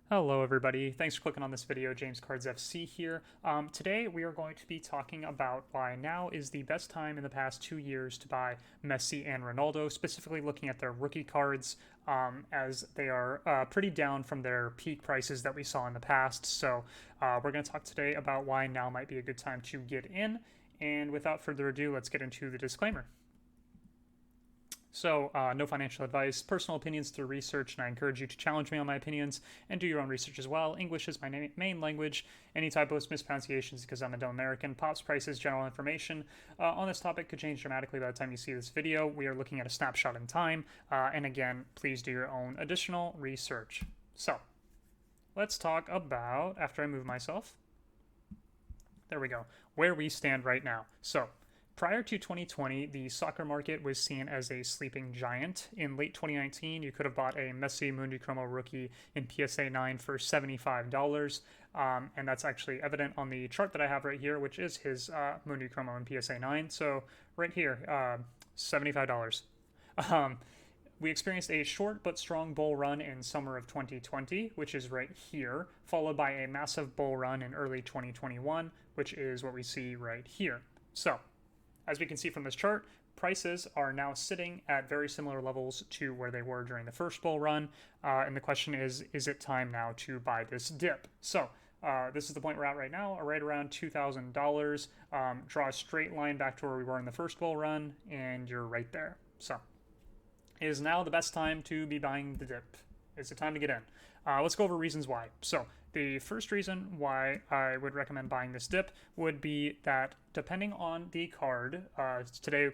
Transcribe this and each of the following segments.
Hello everybody, thanks for clicking on this video. James Cards FC here. Today we are going to be talking about why now is the best time in the past 2 years to buy Messi and Ronaldo, specifically looking at their rookie cards, as they are pretty down from their peak prices that we saw in the past. So we're going to talk today about why now might be a good time to get in. And without further ado, let's get into the disclaimer. So, no financial advice, personal opinions through research, and I encourage you to challenge me on my opinions and do your own research as well. English is my main language. Any typos, mispronunciations, because I'm a dumb American. Pops, prices, general information on this topic could change dramatically by the time you see this video. We are looking at a snapshot in time, and again, please do your own additional research. So, let's talk about, after I move myself, there we go, where we stand right now. So, prior to 2020, the soccer market was seen as a sleeping giant. In late 2019, you could have bought a Messi Mundi Chromo rookie in PSA 9 for $75. And that's actually evident on the chart that I have right here, which is his Mundi Chromo in PSA 9. So right here, $75. We experienced a short but strong bull run in summer of 2020, which is right here, followed by a massive bull run in early 2021, which is what we see right here. So, as we can see from this chart, prices are now sitting at very similar levels to where they were during the first bull run. And the question is it time now to buy this dip? So this is the point we're at right now, right around $2,000. Draw a straight line back to where we were in the first bull run, and you're right there. So it is now the best time to be buying the dip. It's the time to get in. Let's go over reasons why. So the first reason why I would recommend buying this dip would be that depending on the card, today,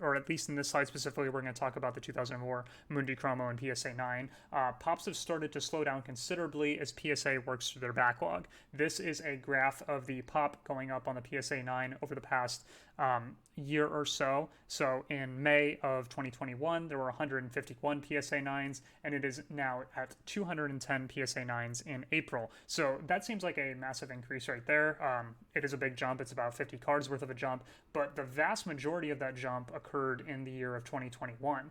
or at least in this slide specifically, we're going to talk about the 2004 Mundi Chromo and PSA 9. Pops have started to slow down considerably as PSA works through their backlog. This is a graph of the pop going up on the PSA 9 over the past year or so. So in May of 2021, there were 151 PSA 9s, and it is now at 210 PSA 9s in April. So that seems like a massive increase right there. It is a big jump. It's about 50 cards worth of a jump, but the vast majority of that jump occurred in the year of 2021.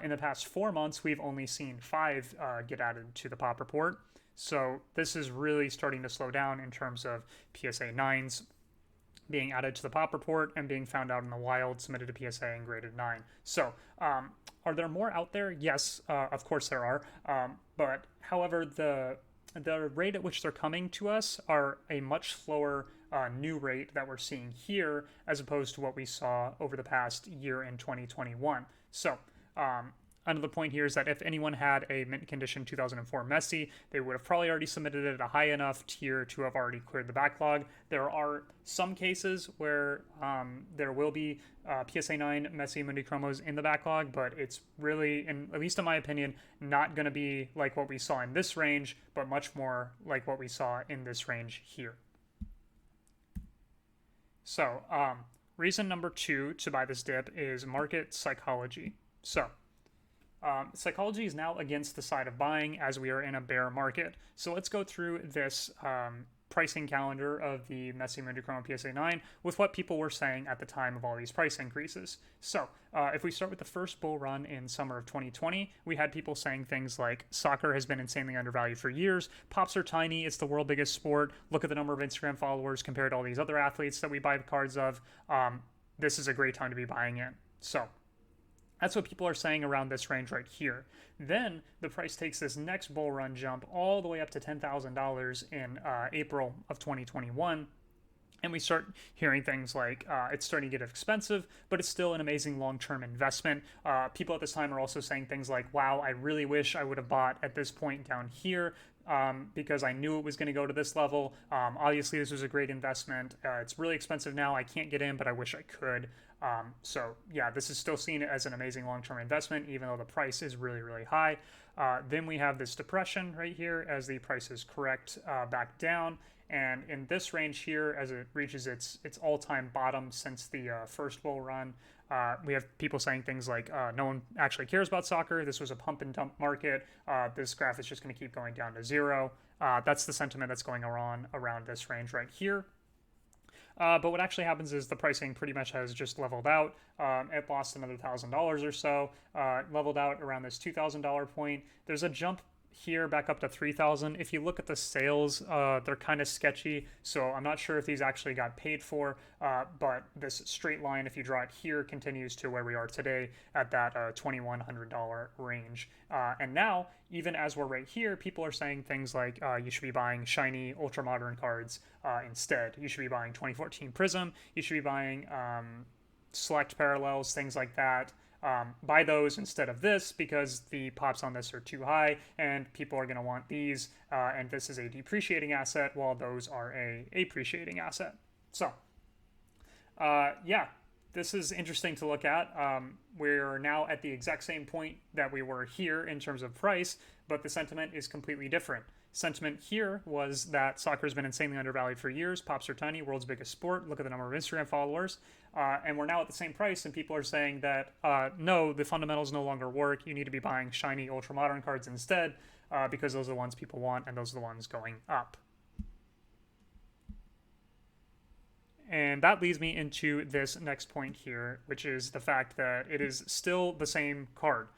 In the past 4 months, we've only seen 5 get added to the pop report. So this is really starting to slow down in terms of PSA 9s being added to the pop report and being found out in the wild, submitted to PSA and graded 9. So are there more out there? Yes, of course there are. But however, the rate at which they're coming to us are a much slower new rate that we're seeing here as opposed to what we saw over the past year in 2021. So another point here is that if anyone had a mint condition 2004 Messi, they would have probably already submitted it at a high enough tier to have already cleared the backlog. There are some cases where there will be PSA 9 Messi Mundi Chromos in the backlog, but it's really, at least in my opinion, not going to be like what we saw in this range, but much more like what we saw in this range here. So reason number 2 to buy this dip is market psychology. So psychology is now against the side of buying as we are in a bear market. So let's go through this pricing calendar of the Messi Mundi Chromo PSA 9 with what people were saying at the time of all these price increases. So if we start with the first bull run in summer of 2020, we had people saying things like, soccer has been insanely undervalued for years, pops are tiny, it's the world's biggest sport, look at the number of Instagram followers compared to all these other athletes that we buy cards of, this is a great time to be buying in. So that's what people are saying around this range right here. Then the price takes this next bull run jump all the way up to $10,000 in April of 2021. And we start hearing things like it's starting to get expensive, but it's still an amazing long-term investment. People at this time are also saying things like, wow, I really wish I would have bought at this point down here because I knew it was going to go to this level. Obviously, this was a great investment. It's really expensive now. I can't get in, but I wish I could. So yeah, this is still seen as an amazing long-term investment, even though the price is really, really high. Then we have this depression right here as the prices correct back down. And in this range here, as it reaches its all-time bottom since the first bull run, we have people saying things like, no one actually cares about soccer. This was a pump and dump market. This graph is just going to keep going down to zero. That's the sentiment that's going on around this range right here. But what actually happens is the pricing pretty much has just leveled out. It lost another $1,000 or so, leveled out around this $2,000 point. There's a jump here back up to 3,000. If you look at the sales, they're kind of sketchy, so I'm not sure if these actually got paid for, but this straight line, if you draw it here, continues to where we are today at that $2,100 range. And now, even as we're right here, people are saying things like you should be buying shiny ultra modern cards instead. You should be buying 2014 Prism. You should be buying select parallels, things like that. Buy those instead of this because the pops on this are too high and people are going to want these, and this is a depreciating asset while those are a appreciating asset. So yeah, this is interesting to look at. We're now at the exact same point that we were here in terms of price, but the sentiment is completely different. Sentiment here was that soccer has been insanely undervalued for years. Pops are tiny, world's biggest sport. Look at the number of Instagram followers. And we're now at the same price, and people are saying that, no, the fundamentals no longer work. You need to be buying shiny ultra modern cards instead, because those are the ones people want, and those are the ones going up. And that leads me into this next point here, which is the fact that it is still the same card.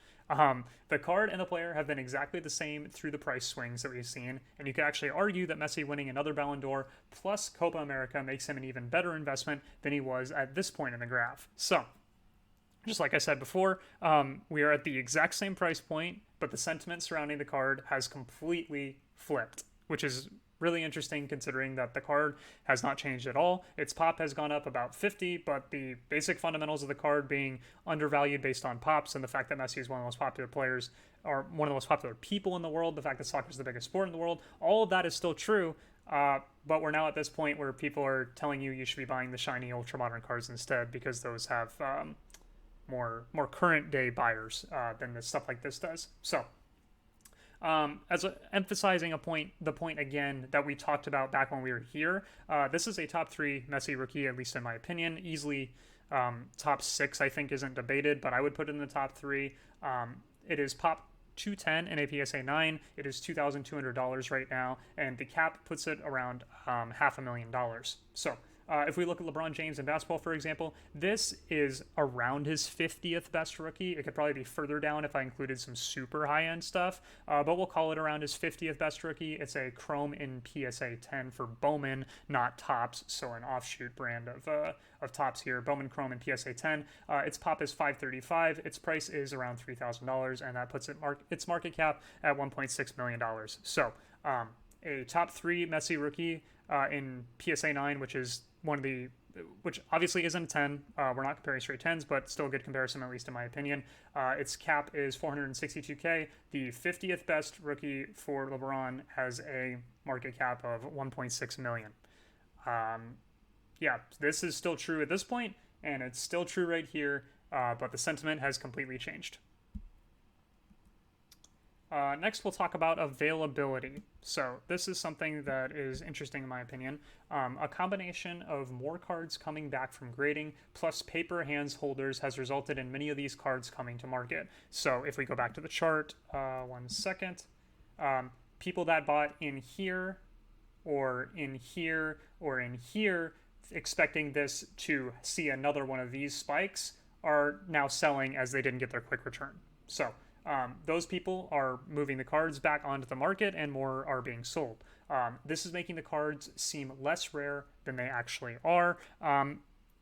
The card and the player have been exactly the same through the price swings that we've seen, and you could actually argue that Messi winning another Ballon d'Or plus Copa America makes him an even better investment than he was at this point in the graph. So, just like I said before, we are at the exact same price point, but the sentiment surrounding the card has completely flipped, which is really interesting considering that the card has not changed at all. Its pop has gone up about 50, but the basic fundamentals of the card being undervalued based on pops and the fact that Messi is one of the most popular players or one of the most popular people in the world, the fact that soccer is the biggest sport in the world, all of that is still true. But we're now at this point where people are telling you should be buying the shiny ultra modern cards instead because those have more current day buyers than the stuff like this does. So emphasizing the point again that we talked about back when we were here, this is a top 3 Messi rookie, at least in my opinion. Easily top 6, I think, isn't debated, but I would put it in the top 3. It is pop 210 in a PSA 9. It is $2,200 right now, and the cap puts it around $500,000. So if we look at LeBron James in basketball, for example, this is around his 50th best rookie. It could probably be further down if I included some super high-end stuff, but we'll call it around his 50th best rookie. It's a Chrome in PSA 10 for Bowman, not Topps, so an offshoot brand of Topps here. Bowman Chrome in PSA 10. Its pop is $535. Its price is around $3,000, and that puts its market cap at $1.6 million. So a top 3 Messi rookie in PSA 9, which obviously isn't a 10. We're not comparing straight 10s, but still a good comparison, at least in my opinion. Its cap is $462K. The 50th best rookie for LeBron has a market cap of $1.6 million. Yeah, this is still true at this point, and it's still true right here, but the sentiment has completely changed. Next, we'll talk about availability. So this is something that is interesting in my opinion. A combination of more cards coming back from grading plus paper hands holders has resulted in many of these cards coming to market. So if we go back to the chart, 1 second, people that bought in here or in here or in here expecting this to see another one of these spikes are now selling as they didn't get their quick return. So those people are moving the cards back onto the market and more are being sold. This is making the cards seem less rare than they actually are.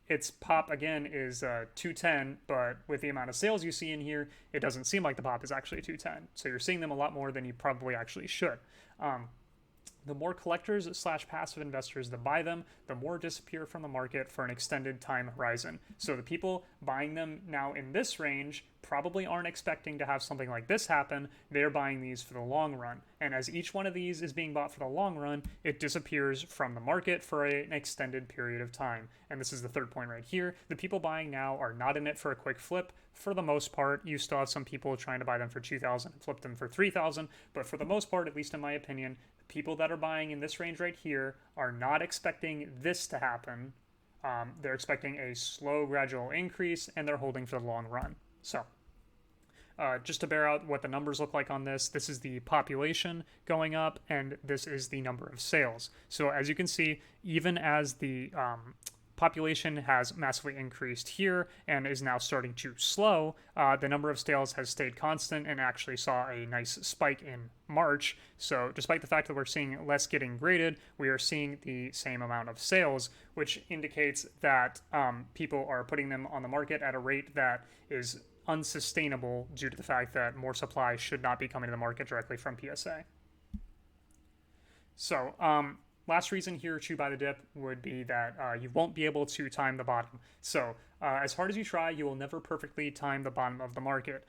Its pop, again, is 210, but with the amount of sales you see in here, it doesn't seem like the pop is actually 210. So you're seeing them a lot more than you probably actually should. The more collectors / passive investors that buy them, the more disappear from the market for an extended time horizon. So the people buying them now in this range probably aren't expecting to have something like this happen. They're buying these for the long run. And as each one of these is being bought for the long run, it disappears from the market for an extended period of time. And this is the third point right here. The people buying now are not in it for a quick flip. For the most part, you still have some people trying to buy them for $2,000 and flip them for $3,000. But for the most part, at least in my opinion, the people that are buying in this range right here are not expecting this to happen. They're expecting a slow, gradual increase, and they're holding for the long run. So just to bear out what the numbers look like on this, this is the population going up, and this is the number of sales. So as you can see, even as the population has massively increased here and is now starting to slow. The number of sales has stayed constant and actually saw a nice spike in March. So despite the fact that we're seeing less getting graded, we are seeing the same amount of sales, which indicates that people are putting them on the market at a rate that is unsustainable due to the fact that more supply should not be coming to the market directly from PSA. So last reason here to buy the dip would be that you won't be able to time the bottom. So as hard as you try, you will never perfectly time the bottom of the market.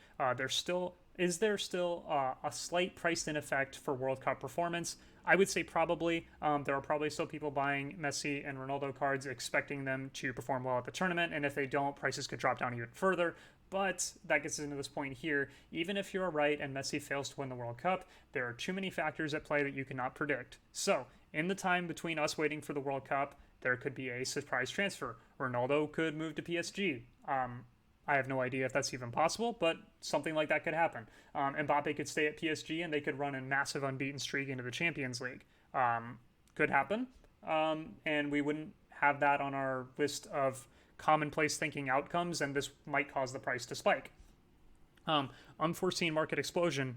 Is there still a slight priced-in effect for World Cup performance? I would say probably. There are probably still people buying Messi and Ronaldo cards expecting them to perform well at the tournament, and if they don't, prices could drop down even further. But that gets into this point here. Even if you're right and Messi fails to win the World Cup, there are too many factors at play that you cannot predict. So, in the time between us waiting for the World Cup, there could be a surprise transfer. Ronaldo could move to PSG. I have no idea if that's even possible, but something like that could happen. Mbappe could stay at PSG and they could run a massive unbeaten streak into the Champions League. Could happen. And we wouldn't have that on our list of commonplace thinking outcomes, and this might cause the price to spike. Unforeseen market explosion.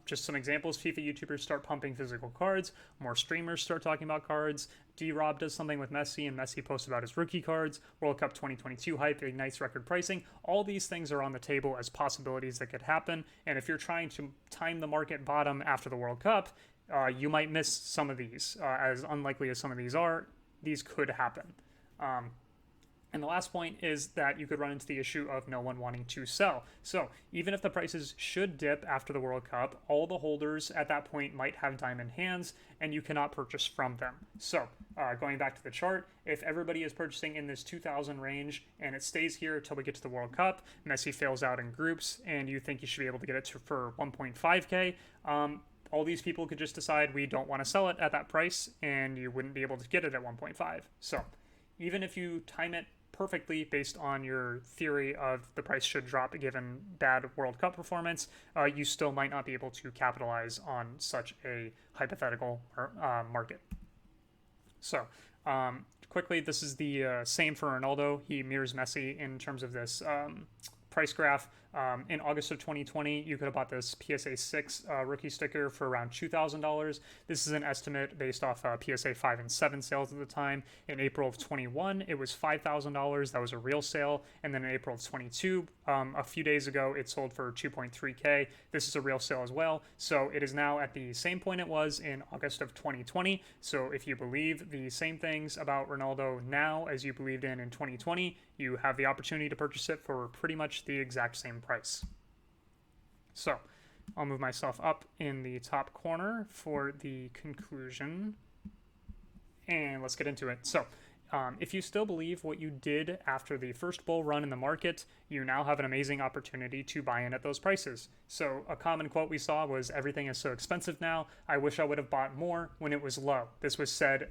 Just some examples: FIFA YouTubers start pumping physical cards, more streamers start talking about cards, D-Rob does something with Messi and Messi posts about his rookie cards, World Cup 2022 hype ignites record pricing. All these things are on the table as possibilities that could happen, and if you're trying to time the market bottom after the World Cup, you might miss some of these. As unlikely as some of these are, these could happen. And the last point is that you could run into the issue of no one wanting to sell. So even if the prices should dip after the World Cup, all the holders at that point might have diamond hands and you cannot purchase from them. So going back to the chart, if everybody is purchasing in this 2,000 range and it stays here until we get to the World Cup, Messi fails out in groups and you think you should be able to get it for 1.5K, all these people could just decide we don't want to sell it at that price and you wouldn't be able to get it at 1.5. So even if you time it perfectly based on your theory of the price should drop given bad World Cup performance, you still might not be able to capitalize on such a hypothetical market. So quickly, this is the same for Ronaldo. He mirrors Messi in terms of this price graph. In August of 2020, you could have bought this PSA 6 rookie sticker for around $2,000. This is an estimate based off PSA 5 and 7 sales at the time. In April of 21, it was $5,000. That was a real sale. And then in April of 22, a few days ago, it sold for 2.3K. This is a real sale as well. So it is now at the same point it was in August of 2020. So if you believe the same things about Ronaldo now as you believed in 2020, you have the opportunity to purchase it for pretty much the exact same price. So I'll move myself up in the top corner for the conclusion and let's get into it. So if you still believe what you did after the first bull run in the market, you now have an amazing opportunity to buy in at those prices. So a common quote we saw was, "Everything is so expensive now. I wish I would have bought more when it was low." This was said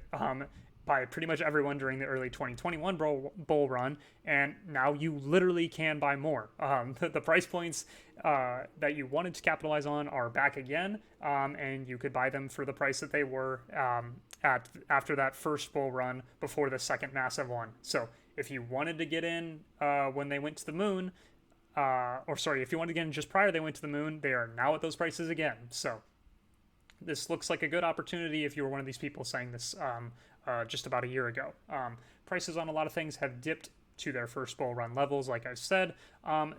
by pretty much everyone during the early 2021 bull run, and now you literally can buy more. The price points that you wanted to capitalize on are back again, and you could buy them for the price that they were after that first bull run before the second massive one. So if you wanted to get in when they went to the moon, if you wanted to get in just prior they went to the moon, they are now at those prices again. So this looks like a good opportunity if you were one of these people saying this just about a year ago. Prices on a lot of things have dipped to their first bull run levels, like I said.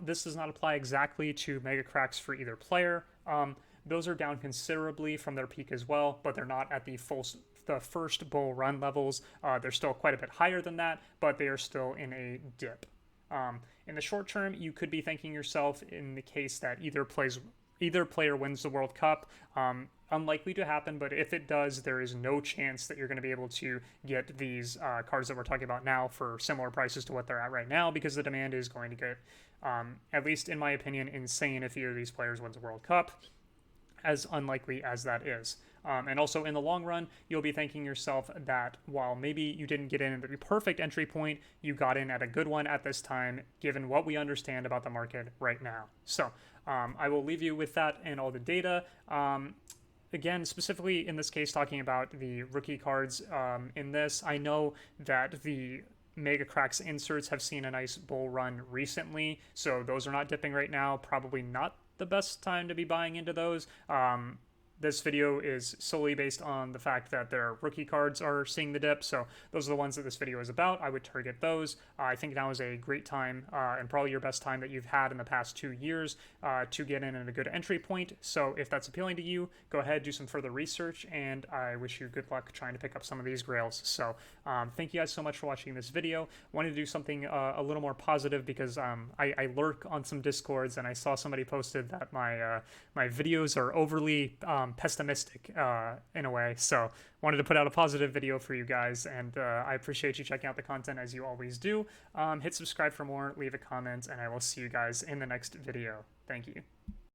This does not apply exactly to mega cracks for either player. Those are down considerably from their peak as well, but they're not at the first bull run levels. They're still quite a bit higher than that, but they are still in a dip. In the short term, you could be thinking yourself, in the case that either player wins the World Cup, unlikely to happen, but if it does, there is no chance that you're going to be able to get these cards that we're talking about now for similar prices to what they're at right now, because the demand is going to get, at least in my opinion, insane if either of these players wins a World Cup, as unlikely as that is. And also in the long run, you'll be thanking yourself that while maybe you didn't get in at the perfect entry point, you got in at a good one at this time, given what we understand about the market right now. So I will leave you with that and all the data. Again, specifically in this case, talking about the rookie cards in this, I know that the Mega Cracks inserts have seen a nice bull run recently, so those are not dipping right now. Probably not the best time to be buying into those. This video is solely based on the fact that their rookie cards are seeing the dip, so those are the ones that this video is about. I would target those. I think now is a great time, and probably your best time that you've had in the past 2 years to get in at a good entry point. So if that's appealing to you, go ahead, do some further research, and I wish you good luck trying to pick up some of these grails. So thank you guys so much for watching this video. Wanted to do something a little more positive because I lurk on some Discords, and I saw somebody posted that my videos are overly pessimistic in a way, so wanted to put out a positive video for you guys, and I appreciate you checking out the content as you always do. Hit subscribe for more, leave a comment, and I will see you guys in the next video. Thank you.